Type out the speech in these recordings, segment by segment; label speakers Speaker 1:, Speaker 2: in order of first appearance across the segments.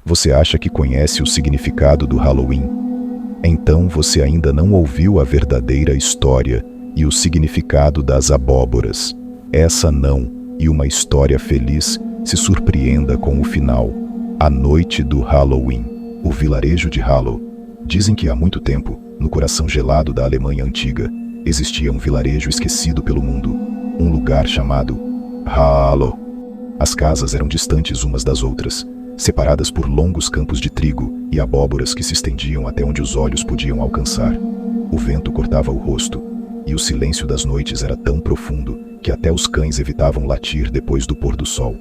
Speaker 1: Você acha que conhece o significado do Halloween? Então você ainda não ouviu a verdadeira história e o significado das abóboras. Essa não, e uma história feliz se surpreenda com o final. A noite do Halloween. O vilarejo de Hallow. Dizem que há muito tempo, no coração gelado da Alemanha antiga, existia um vilarejo esquecido pelo mundo. Um lugar chamado Hallow. As casas eram distantes umas das outras, separadas por longos campos de trigo e abóboras que se estendiam até onde os olhos podiam alcançar. O vento cortava o rosto, e o silêncio das noites era tão profundo que até os cães evitavam latir depois do pôr do sol.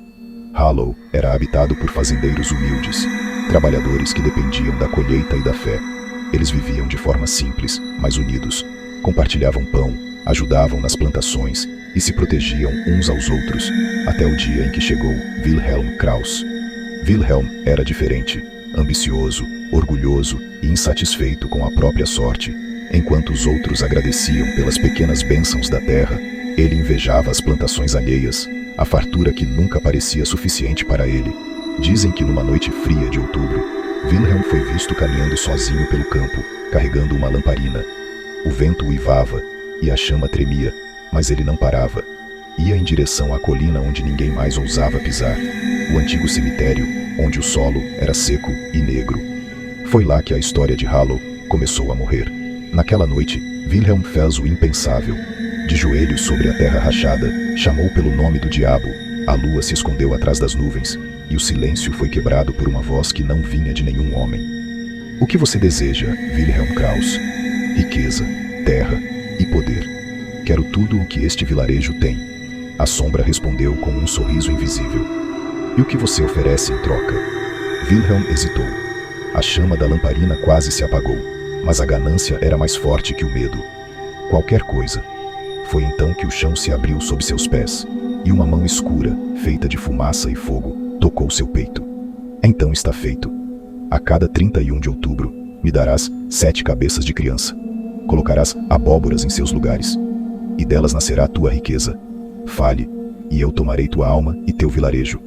Speaker 1: Hallow era habitado por fazendeiros humildes, trabalhadores que dependiam da colheita e da fé. Eles viviam de forma simples, mas unidos. Compartilhavam pão, ajudavam nas plantações e se protegiam uns aos outros, até o dia em que chegou Wilhelm Krauss. Wilhelm era diferente, ambicioso, orgulhoso e insatisfeito com a própria sorte. Enquanto os outros agradeciam pelas pequenas bênçãos da terra, ele invejava as plantações alheias, a fartura que nunca parecia suficiente para ele. Dizem que numa noite fria de outubro, Wilhelm foi visto caminhando sozinho pelo campo, carregando uma lamparina. O vento uivava e a chama tremia, mas ele não parava. Ia em direção à colina onde ninguém mais ousava pisar, o antigo cemitério, onde o solo era seco e negro. Foi lá que a história de Hallow começou a morrer. Naquela noite, Wilhelm fez o impensável. De joelhos sobre a terra rachada, chamou pelo nome do diabo. A lua se escondeu atrás das nuvens, e o silêncio foi quebrado por uma voz que não vinha de nenhum homem. O que você deseja, Wilhelm Krauss? Riqueza, terra e poder. Quero tudo o que este vilarejo tem. A sombra respondeu com um sorriso invisível. E o que você oferece em troca? Wilhelm hesitou. A chama da lamparina quase se apagou, mas a ganância era mais forte que o medo. Qualquer coisa. Foi então que o chão se abriu sob seus pés, e uma mão escura, feita de fumaça e fogo, tocou seu peito. Então está feito. A cada 31 de outubro, me darás 7 cabeças de criança. Colocarás abóboras em seus lugares, e delas nascerá a tua riqueza. Fale, e eu tomarei tua alma e teu vilarejo.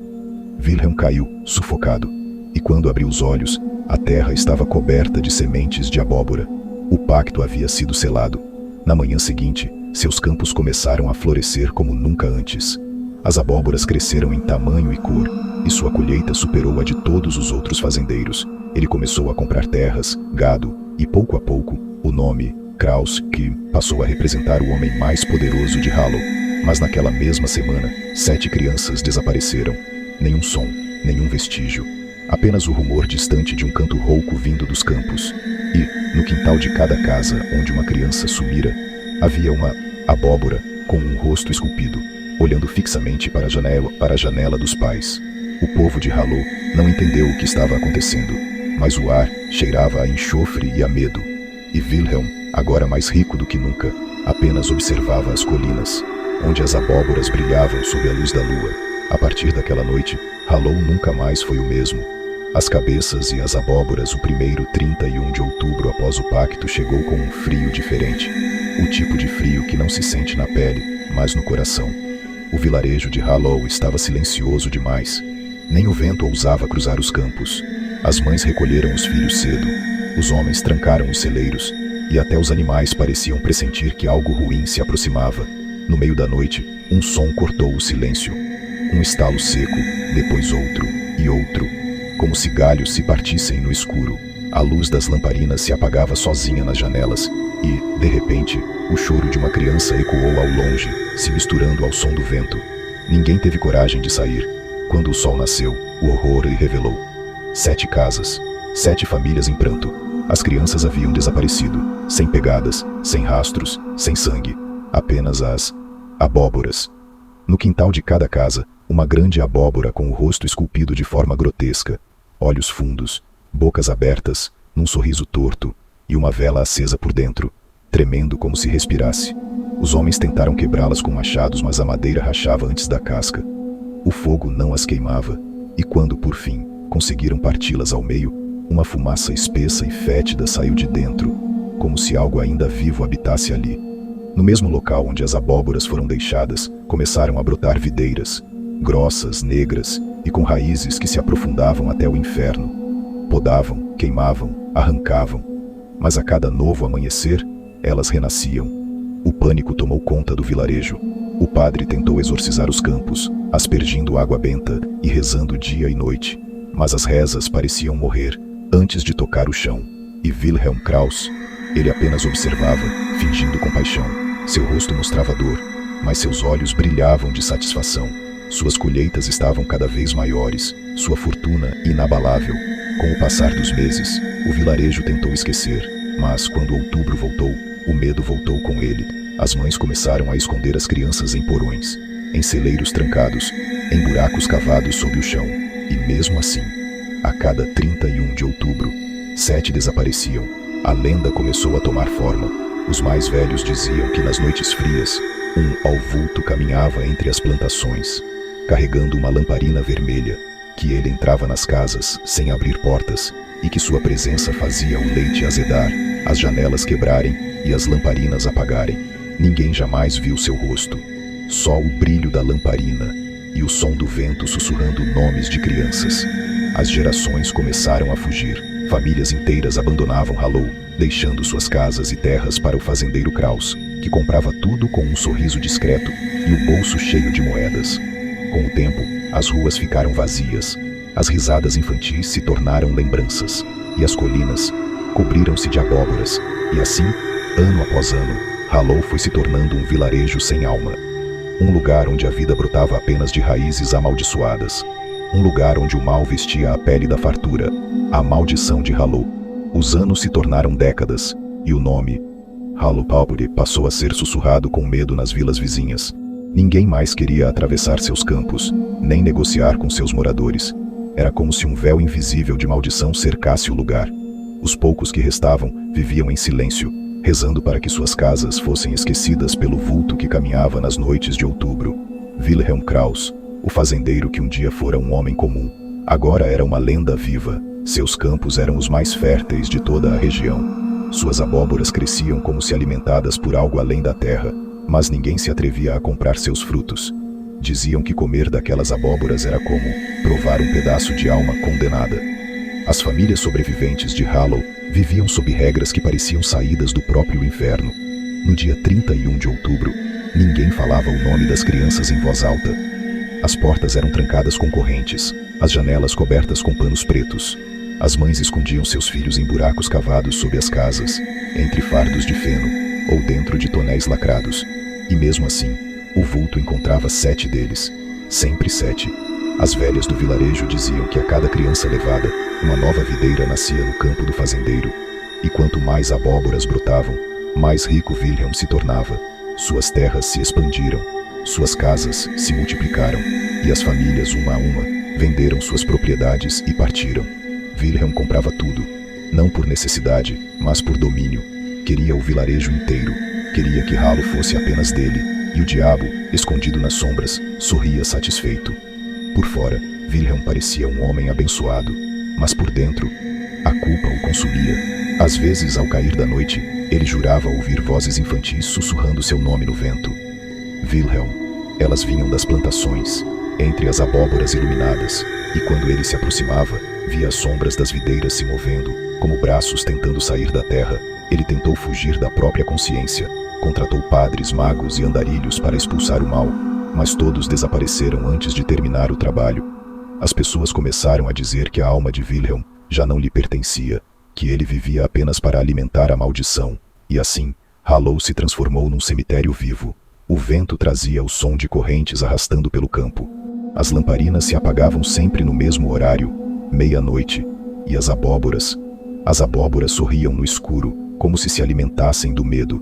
Speaker 1: Wilhelm caiu, sufocado, e quando abriu os olhos, a terra estava coberta de sementes de abóbora. O pacto havia sido selado. Na manhã seguinte, seus campos começaram a florescer como nunca antes. As abóboras cresceram em tamanho e cor, e sua colheita superou a de todos os outros fazendeiros. Ele começou a comprar terras, gado, e pouco a pouco, o nome, Krauss, que passou a representar o homem mais poderoso de Hallow. Mas naquela mesma semana, 7 crianças desapareceram. Nenhum som, nenhum vestígio. Apenas o rumor distante de um canto rouco vindo dos campos. E, no quintal de cada casa onde uma criança sumira, havia uma abóbora com um rosto esculpido, olhando fixamente para a janela dos pais. O povo de Hallow não entendeu o que estava acontecendo, mas o ar cheirava a enxofre e a medo. E Wilhelm, agora mais rico do que nunca, apenas observava as colinas, onde as abóboras brilhavam sob a luz da lua. A partir daquela noite, Hallow nunca mais foi o mesmo. As cabeças e as abóboras, o primeiro 31 de outubro após o pacto, chegou com um frio diferente. O tipo de frio que não se sente na pele, mas no coração. O vilarejo de Hallow estava silencioso demais. Nem o vento ousava cruzar os campos. As mães recolheram os filhos cedo. Os homens trancaram os celeiros, e até os animais pareciam pressentir que algo ruim se aproximava. No meio da noite, um som cortou o silêncio. Um estalo seco, depois outro e outro, como se galhos se partissem no escuro. A luz das lamparinas se apagava sozinha nas janelas e, de repente, o choro de uma criança ecoou ao longe, se misturando ao som do vento. Ninguém teve coragem de sair. Quando o sol nasceu, o horror lhe revelou. 7 casas, 7 famílias em pranto. As crianças haviam desaparecido, sem pegadas, sem rastros, sem sangue. Apenas as abóboras. No quintal de cada casa, uma grande abóbora com o rosto esculpido de forma grotesca, olhos fundos, bocas abertas, num sorriso torto, e uma vela acesa por dentro, tremendo como se respirasse. Os homens tentaram quebrá-las com machados, mas a madeira rachava antes da casca. O fogo não as queimava, e quando, por fim, conseguiram parti-las ao meio, uma fumaça espessa e fétida saiu de dentro, como se algo ainda vivo habitasse ali. No mesmo local onde as abóboras foram deixadas, começaram a brotar videiras, grossas, negras e com raízes que se aprofundavam até o inferno. Podavam, queimavam, arrancavam. Mas a cada novo amanhecer, elas renasciam. O pânico tomou conta do vilarejo. O padre tentou exorcizar os campos, aspergindo água benta e rezando dia e noite. Mas as rezas pareciam morrer antes de tocar o chão. E Wilhelm Krauss, ele apenas observava, fingindo compaixão. Seu rosto mostrava dor, mas seus olhos brilhavam de satisfação. Suas colheitas estavam cada vez maiores, sua fortuna inabalável. Com o passar dos meses, o vilarejo tentou esquecer, mas quando outubro voltou, o medo voltou com ele. As mães começaram a esconder as crianças em porões, em celeiros trancados, em buracos cavados sob o chão. E mesmo assim, a cada 31 de outubro, 7 desapareciam. A lenda começou a tomar forma. Os mais velhos diziam que nas noites frias, um ao vulto caminhava entre as plantações, carregando uma lamparina vermelha, que ele entrava nas casas sem abrir portas e que sua presença fazia o leite azedar, as janelas quebrarem e as lamparinas apagarem. Ninguém jamais viu seu rosto, só o brilho da lamparina e o som do vento sussurrando nomes de crianças. As gerações começaram a fugir. Famílias inteiras abandonavam Hallowell, deixando suas casas e terras para o fazendeiro Krauss, que comprava tudo com um sorriso discreto e o bolso cheio de moedas. Com o tempo, as ruas ficaram vazias, as risadas infantis se tornaram lembranças, e as colinas cobriram-se de abóboras, e assim, ano após ano, Hallowell foi se tornando um vilarejo sem alma. Um lugar onde a vida brotava apenas de raízes amaldiçoadas. Um lugar onde o mal vestia a pele da fartura, a maldição de Hallowell. Os anos se tornaram décadas, e o nome Hallowell passou a ser sussurrado com medo nas vilas vizinhas. Ninguém mais queria atravessar seus campos, nem negociar com seus moradores. Era como se um véu invisível de maldição cercasse o lugar. Os poucos que restavam viviam em silêncio, rezando para que suas casas fossem esquecidas pelo vulto que caminhava nas noites de outubro. Wilhelm Krauss, o fazendeiro que um dia fora um homem comum, agora era uma lenda viva. Seus campos eram os mais férteis de toda a região. Suas abóboras cresciam como se alimentadas por algo além da terra, mas ninguém se atrevia a comprar seus frutos. Diziam que comer daquelas abóboras era como provar um pedaço de alma condenada. As famílias sobreviventes de Hallowell viviam sob regras que pareciam saídas do próprio inferno. No dia 31 de outubro, ninguém falava o nome das crianças em voz alta. As portas eram trancadas com correntes, as janelas cobertas com panos pretos. As mães escondiam seus filhos em buracos cavados sob as casas, entre fardos de feno ou dentro de tonéis lacrados. E mesmo assim, o vulto encontrava 7 deles. Sempre 7. As velhas do vilarejo diziam que a cada criança levada, uma nova videira nascia no campo do fazendeiro. E quanto mais abóboras brotavam, mais rico Wilhelm se tornava. Suas terras se expandiram, suas casas se multiplicaram, e as famílias, uma a uma, venderam suas propriedades e partiram. Wilhelm comprava tudo, não por necessidade, mas por domínio. Queria o vilarejo inteiro, queria que Hallowell fosse apenas dele, e o diabo, escondido nas sombras, sorria satisfeito. Por fora, Wilhelm parecia um homem abençoado, mas por dentro, a culpa o consumia. Às vezes, ao cair da noite, ele jurava ouvir vozes infantis sussurrando seu nome no vento. Wilhelm. Elas vinham das plantações, entre as abóboras iluminadas, e quando ele se aproximava, via as sombras das videiras se movendo, como braços tentando sair da terra. Ele tentou fugir da própria consciência, contratou padres, magos e andarilhos para expulsar o mal, mas todos desapareceram antes de terminar o trabalho. As pessoas começaram a dizer que a alma de Wilhelm já não lhe pertencia, que ele vivia apenas para alimentar a maldição, e assim, Hallowell se transformou num cemitério vivo. O vento trazia o som de correntes arrastando pelo campo. As lamparinas se apagavam sempre no mesmo horário, meia-noite, e as abóboras sorriam no escuro, como se alimentassem do medo.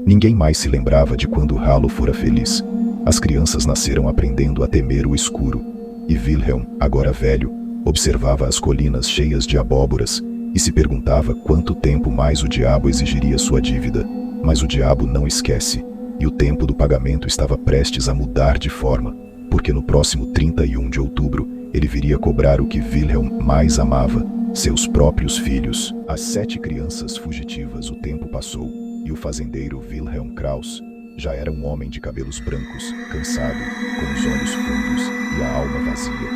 Speaker 1: Ninguém mais se lembrava de quando Hallowell fora feliz. As crianças nasceram aprendendo a temer o escuro, e Wilhelm, agora velho, observava as colinas cheias de abóboras e se perguntava quanto tempo mais o diabo exigiria sua dívida. Mas o diabo não esquece. E o tempo do pagamento estava prestes a mudar de forma, porque no próximo 31 de outubro, ele viria cobrar o que Wilhelm mais amava, seus próprios filhos. As 7 crianças fugitivas. O tempo passou, e o fazendeiro Wilhelm Krauss já era um homem de cabelos brancos, cansado, com os olhos fundos e a alma vazia.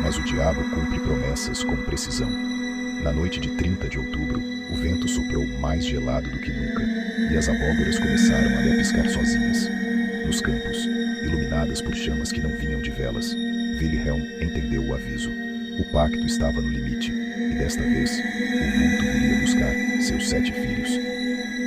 Speaker 1: Mas o diabo cumpre promessas com precisão. Na noite de 30 de outubro, o vento soprou mais gelado do que nunca, e as abóboras começaram a piscar sozinhas. Nos campos, iluminadas por chamas que não vinham de velas, Wilhelm entendeu o aviso. O pacto estava no limite, e desta vez, o vulto viria buscar seus 7 filhos.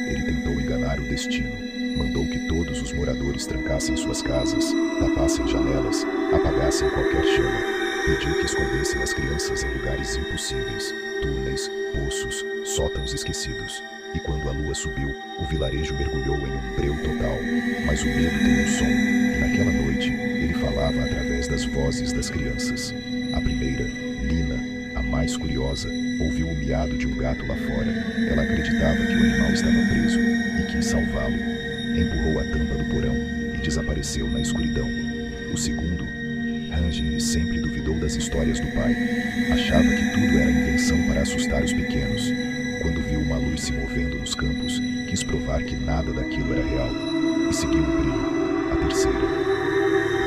Speaker 1: Ele tentou enganar o destino. Mandou que todos os moradores trancassem suas casas, tapassem janelas, apagassem qualquer chama. Pediu que escondessem as crianças em lugares impossíveis, túneis, poços, sótãos esquecidos. E quando a lua subiu, o vilarejo mergulhou em um breu total. Mas o medo tem um som, e naquela noite, ele falava através das vozes das crianças. A primeira, Lina, a mais curiosa, ouviu o miado de um gato lá fora. Ela acreditava que o animal estava preso e quis salvá-lo. Empurrou a tampa do porão e desapareceu na escuridão. O segundo, Rangi, sempre duvidou das histórias do pai. Achava que tudo era invenção para assustar os pequenos. Quando viu uma luz se movendo nos campos, quis provar que nada daquilo era real. E seguiu o brilho. A terceira.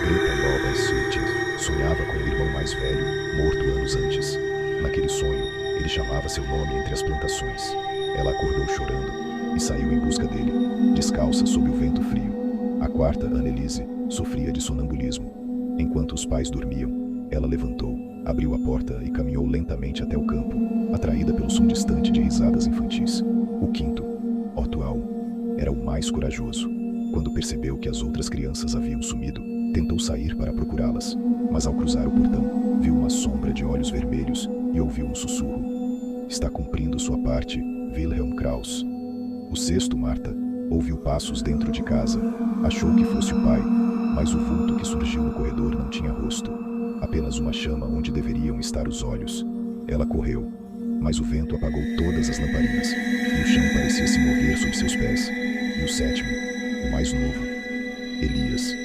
Speaker 1: Greta Nova Suite sonhava com o irmão mais velho, morto anos antes. Naquele sonho, ele chamava seu nome entre as plantações. Ela acordou chorando e saiu em busca dele, descalça sob o vento frio. A quarta, Anneliese, sofria de sonambulismo. Enquanto os pais dormiam, ela levantou, abriu a porta e caminhou lentamente até o campo, atraída pelo som distante de risadas infantis. O quinto, Ottual, era o mais corajoso. Quando percebeu que as outras crianças haviam sumido, tentou sair para procurá-las, mas ao cruzar o portão, viu uma sombra de olhos vermelhos e ouviu um sussurro. Está cumprindo sua parte, Wilhelm Kraus. O sexto, Marta, ouviu passos dentro de casa. Achou que fosse o pai, mas o vulto que surgiu no corredor não tinha rosto. Apenas uma chama onde deveriam estar os olhos. Ela correu, mas o vento apagou todas as lamparinas, e o chão parecia se mover sob seus pés. E o sétimo, o mais novo, Elias,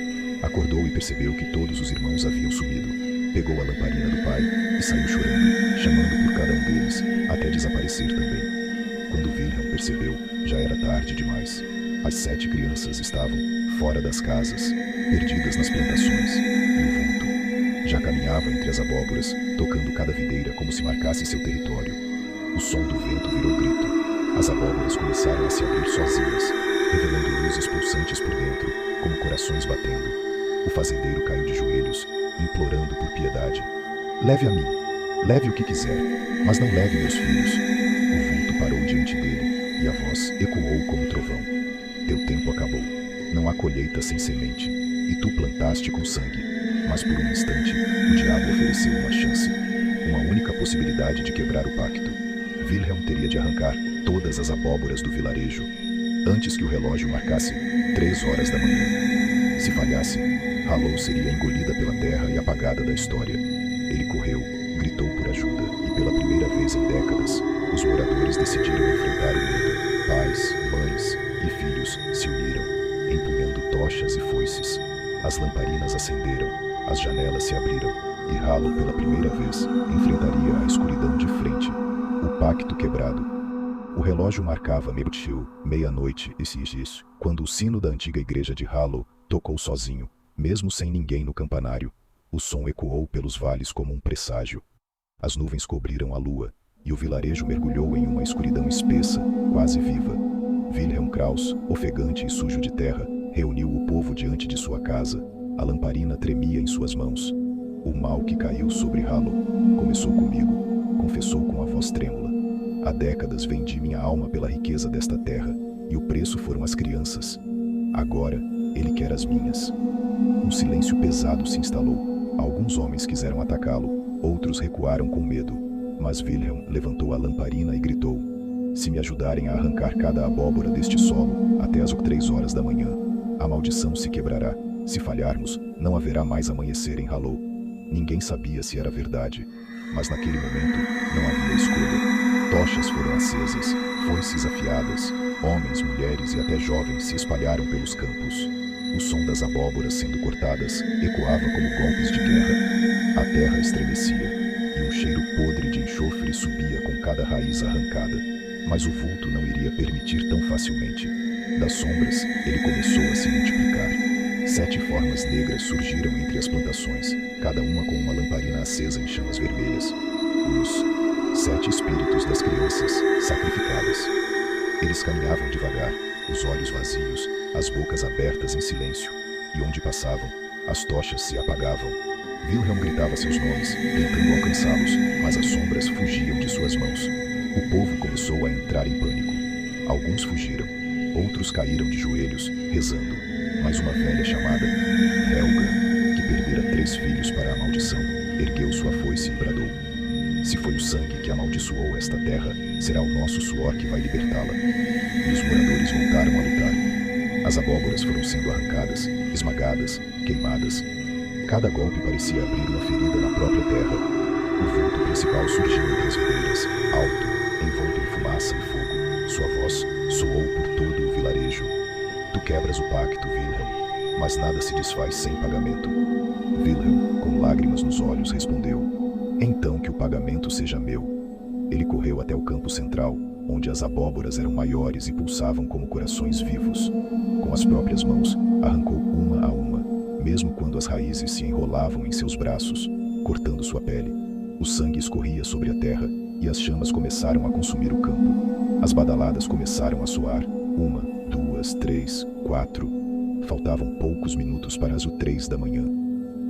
Speaker 1: acordou e percebeu que todos os irmãos haviam sumido. Pegou a lamparina do pai e saiu chorando, chamando por cada um deles, até desaparecer também. Quando Wilhelm percebeu, já era tarde demais. As 7 crianças estavam fora das casas, perdidas nas plantações, e o vulto já caminhava entre as abóboras, tocando cada videira como se marcasse seu território. O som do vento virou grito. As abóboras começaram a se abrir sozinhas, revelando luzes pulsantes por dentro, como corações batendo. O fazendeiro caiu de joelhos, implorando por piedade. Leve a mim, leve o que quiser, mas não leve meus filhos. O vulto parou diante dele, e a voz ecoou como trovão. Teu tempo acabou. Não há colheita sem semente, e tu plantaste com sangue. Mas por um instante, o diabo ofereceu uma chance. Uma única possibilidade de quebrar o pacto. Wilhelm teria de arrancar todas as abóboras do vilarejo, antes que o relógio marcasse 3 horas da manhã. Se falhasse, Hallow seria engolida pela terra e apagada da história. Ele correu, gritou por ajuda, e pela primeira vez em décadas, os moradores decidiram enfrentar o medo. Pais, mães e filhos se uniram, empunhando tochas e foices. As lamparinas acenderam, as janelas se abriram, e Hallow, pela primeira vez, enfrentaria a escuridão de frente. O pacto quebrado. O relógio marcava meia-noite e isso, quando o sino da antiga igreja de Hallow tocou sozinho, mesmo sem ninguém no campanário. O som ecoou pelos vales como um presságio. As nuvens cobriram a lua, e o vilarejo mergulhou em uma escuridão espessa, quase viva. Wilhelm Kraus, ofegante e sujo de terra, reuniu o povo diante de sua casa. A lamparina tremia em suas mãos. O mal que caiu sobre Hallow começou comigo, confessou com a voz trêmula. Há décadas vendi minha alma pela riqueza desta terra, e o preço foram as crianças. Agora, ele quer as minhas. Um silêncio pesado se instalou. Alguns homens quiseram atacá-lo, outros recuaram com medo. Mas Wilhelm levantou a lamparina e gritou: se me ajudarem a arrancar cada abóbora deste solo, até as 3 horas da manhã, a maldição se quebrará. Se falharmos, não haverá mais amanhecer em Hallow. Ninguém sabia se era verdade, mas naquele momento não havia escolha. Tochas foram acesas, foices afiadas, homens, mulheres e até jovens se espalharam pelos campos. O som das abóboras sendo cortadas ecoava como golpes de guerra. A terra estremecia, e um cheiro podre de enxofre subia com cada raiz arrancada. Mas o vulto não iria permitir tão facilmente. Das sombras, ele começou a se multiplicar. 7 formas negras surgiram entre as plantações, cada uma com uma lamparina acesa em chamas vermelhas. Luz, 7 espíritos das crianças sacrificadas. Eles caminhavam devagar, os olhos vazios, as bocas abertas em silêncio, e onde passavam, as tochas se apagavam. Wilhelm gritava seus nomes, tentando alcançá-los, mas as sombras fugiam de suas mãos. O povo começou a entrar em pânico. Alguns fugiram, outros caíram de joelhos, rezando, mas uma velha chamada Helga, que perdera 3 filhos para a maldição, ergueu sua foice e bradou: "Se foi o sangue que amaldiçoou esta terra, será o nosso suor que vai libertá-la." E os moradores voltaram a lutar. As abóboras foram sendo arrancadas, esmagadas, queimadas. Cada golpe parecia abrir uma ferida na própria terra. O vulto principal surgiu entre as videiras, alto, envolto em fumaça e fogo. Sua voz soou por todo o vilarejo: "Tu quebras o pacto, Wilhelm, mas nada se desfaz sem pagamento." Wilhelm, com lágrimas nos olhos, respondeu: "Então que o pagamento seja meu." Ele correu até o campo central, onde as abóboras eram maiores e pulsavam como corações vivos. Com as próprias mãos, arrancou uma a uma, mesmo quando as raízes se enrolavam em seus braços, cortando sua pele. O sangue escorria sobre a terra, e as chamas começaram a consumir o campo. As badaladas começaram a soar. 1, 2, 3, 4. Faltavam poucos minutos para as 3 da manhã.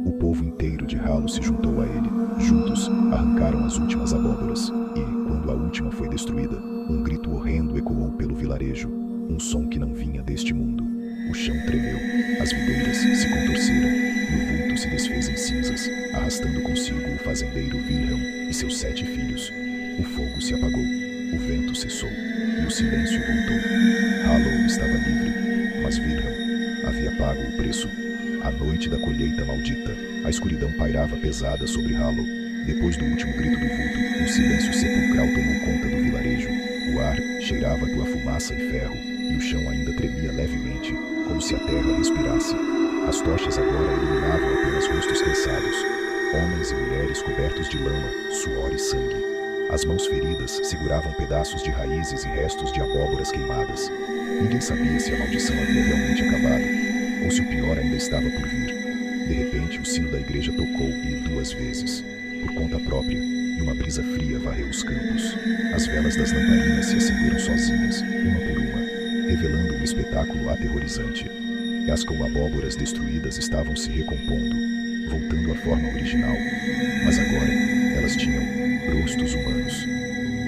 Speaker 1: O povo inteiro de Halo se juntou a ele. Juntos, arrancaram as últimas abóboras, e, quando a última foi destruída, um grito horrendo ecoou pelo vilarejo, um som que não vinha deste mundo. O chão tremeu, as videiras se contorceram, e o vulto se desfez em cinzas, arrastando consigo o fazendeiro Wilhelm e seus 7 filhos. O fogo se apagou, o vento cessou, e o silêncio voltou. Halo estava livre, mas Wilhelm havia pago o preço. A noite da colheita maldita, a escuridão pairava pesada sobre Halo. Depois do último grito do vulto, um silêncio sepulcral tomou conta do vilarejo. O ar cheirava a tua fumaça e ferro, e o chão ainda tremia levemente, como se a terra respirasse. As tochas agora iluminavam apenas rostos cansados, homens e mulheres cobertos de lama, suor e sangue. As mãos feridas seguravam pedaços de raízes e restos de abóboras queimadas. Ninguém sabia se a maldição havia realmente acabado, ou se o pior ainda estava por vir. De repente, o sino da igreja tocou, e 2 vezes, por conta própria, e uma brisa fria varreu os campos. As velas das lamparinas se acenderam sozinhas, uma por uma, revelando um espetáculo aterrorizante. As abóboras destruídas estavam se recompondo, voltando à forma original, mas agora elas tinham rostos humanos.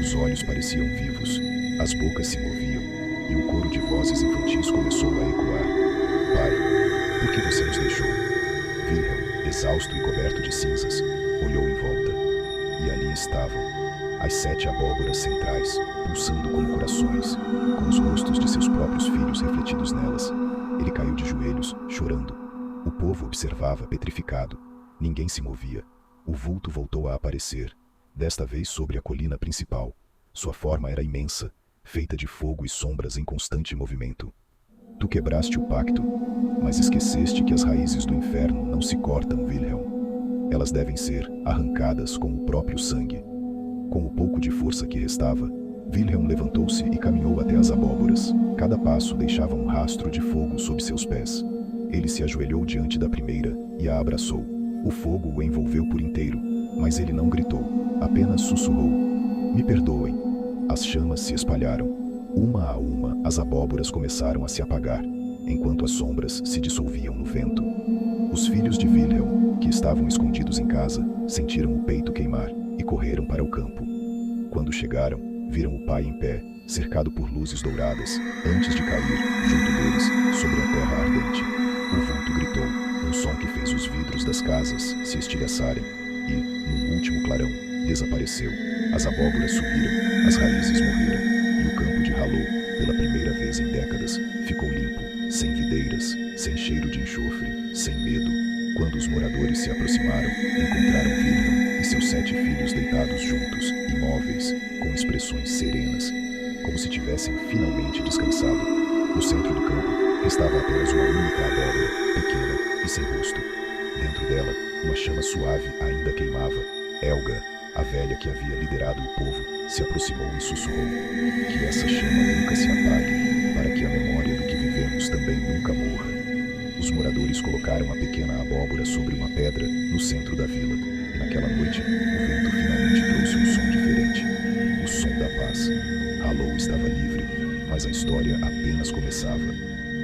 Speaker 1: Os olhos pareciam vivos, as bocas se moviam, e o coro de vozes infantis começou a ecoar: "Pai, por que você nos deixou?" Wilhelm, exausto e coberto de cinzas, olhou em volta, e ali estavam as 7 abóboras centrais, pulsando como corações, com os rostos de seus próprios filhos refletidos nelas. Ele caiu de joelhos, chorando. O povo observava, petrificado. Ninguém se movia. O vulto voltou a aparecer, desta vez sobre a colina principal. Sua forma era imensa, feita de fogo e sombras em constante movimento. "Tu quebraste o pacto, mas esqueceste que as raízes do inferno não se cortam, Wilhelm. Elas devem ser arrancadas com o próprio sangue." Com o pouco de força que restava, Wilhelm levantou-se e caminhou até as abóboras. Cada passo deixava um rastro de fogo sob seus pés. Ele se ajoelhou diante da primeira e a abraçou. O fogo o envolveu por inteiro, mas ele não gritou, apenas sussurrou: "Me perdoem." As chamas se espalharam. Uma a uma, as abóboras começaram a se apagar, enquanto as sombras se dissolviam no vento. Os filhos de Wilhelm, que estavam escondidos em casa, sentiram o peito queimar e correram para o campo. Quando chegaram, viram o pai em pé, cercado por luzes douradas, antes de cair, junto deles, sobre a terra ardente. O vulto gritou, um som que fez os vidros das casas se estilhaçarem, e, num último clarão, desapareceu. As abóboras subiram, as raízes morreram, e o campo de Halo, pela primeira vez em décadas, ficou limpo, sem videiras, sem cheiro de enxofre, sem medo. Quando os moradores se aproximaram, encontraram Wilhelm e seus 7 filhos deitados juntos, imóveis, com expressões serenas, como se tivessem finalmente descansado. No centro do campo, restava apenas uma única abóbora, pequena e sem rosto. Dentro dela, uma chama suave ainda queimava. Helga, a velha que havia liderado o povo, se aproximou e sussurrou: "Que essa chama nunca se apague, para que a memória do que vivemos também nunca morra." Os moradores colocaram a pequena abóbora sobre uma pedra no centro da vila, e naquela noite, o vento finalmente trouxe um som diferente. paz. Hallow estava livre, mas a história apenas começava.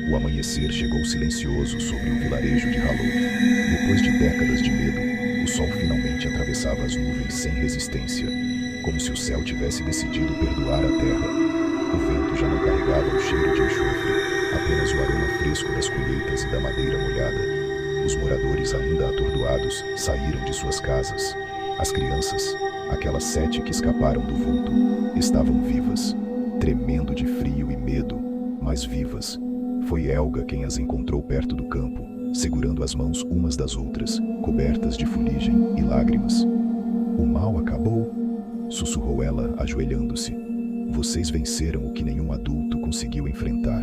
Speaker 1: O amanhecer chegou silencioso sobre o vilarejo de Hallow. Depois de décadas de medo, o sol finalmente atravessava as nuvens sem resistência, como se o céu tivesse decidido perdoar a terra. O vento já não carregava o cheiro de enxofre, apenas o aroma fresco das colheitas e da madeira molhada. Os moradores, ainda atordoados, saíram de suas casas. As crianças, aquelas 7 que escaparam do vulto, estavam vivas, tremendo de frio e medo, mas vivas. Foi Helga quem as encontrou perto do campo, segurando as mãos umas das outras, cobertas de fuligem e lágrimas. "O mal acabou?" sussurrou ela, ajoelhando-se. "Vocês venceram o que nenhum adulto conseguiu enfrentar."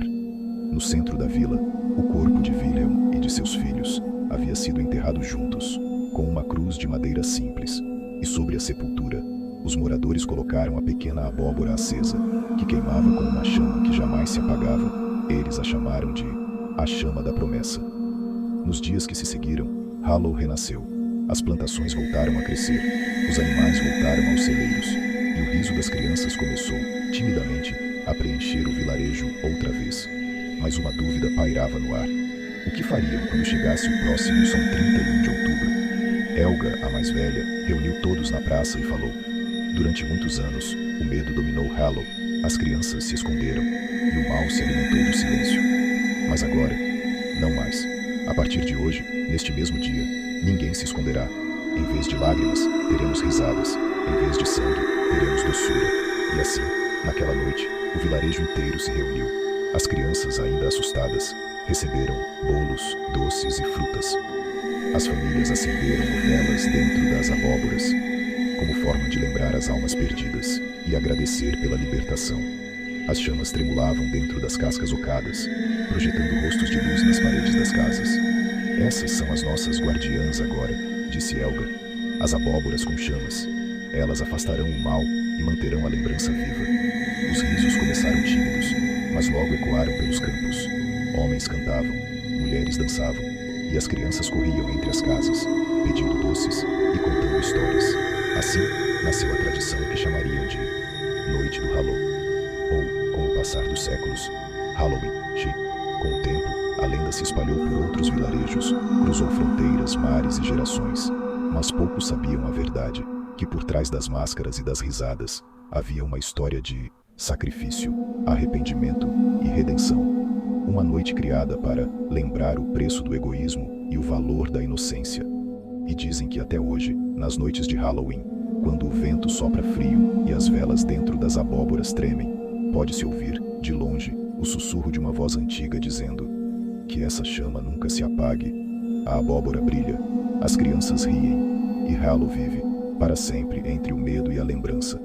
Speaker 1: No centro da vila, o corpo de Wilhelm e de seus filhos havia sido enterrado juntos, com uma cruz de madeira simples, e sobre a sepultura, os moradores colocaram a pequena abóbora acesa, que queimava com uma chama que jamais se apagava. Eles a chamaram de a Chama da Promessa. Nos dias que se seguiram, Hallow renasceu. As plantações voltaram a crescer, os animais voltaram aos celeiros, e o riso das crianças começou, timidamente, a preencher o vilarejo outra vez. Mas uma dúvida pairava no ar. O que fariam quando chegasse o próximo São 31 de outubro? Helga, a mais velha, reuniu todos na praça e falou. Durante muitos anos, o medo dominou Hallow. As crianças se esconderam, e o mal se alimentou do silêncio. Mas agora, não mais. A partir de hoje, neste mesmo dia, ninguém se esconderá. Em vez de lágrimas, teremos risadas. Em vez de sangue, teremos doçura. E assim, naquela noite, o vilarejo inteiro se reuniu. As crianças, ainda assustadas, receberam bolos, doces e frutas. As famílias acenderam velas dentro das abóboras, como forma de lembrar as almas perdidas e agradecer pela libertação. As chamas tremulavam dentro das cascas ocadas, projetando rostos de luz nas paredes das casas. "Essas são as nossas guardiãs agora", disse Helga. "As abóboras com chamas. Elas afastarão o mal e manterão a lembrança viva." Os risos começaram tímidos, mas logo ecoaram pelos campos. Homens cantavam, mulheres dançavam, e as crianças corriam entre as casas, pedindo doces e contando histórias. Assim, nasceu a tradição que chamariam de Noite do Hallow. Ou, com o passar dos séculos, Halloween. Com o tempo, a lenda se espalhou por outros vilarejos, cruzou fronteiras, mares e gerações. Mas poucos sabiam a verdade, que por trás das máscaras e das risadas, havia uma história de sacrifício, arrependimento e redenção. Uma noite criada para lembrar o preço do egoísmo e o valor da inocência. E dizem que até hoje, nas noites de Halloween, quando o vento sopra frio e as velas dentro das abóboras tremem, pode-se ouvir, de longe, o sussurro de uma voz antiga dizendo que essa chama nunca se apague. A abóbora brilha, as crianças riem, e Hallow vive, para sempre entre o medo e a lembrança.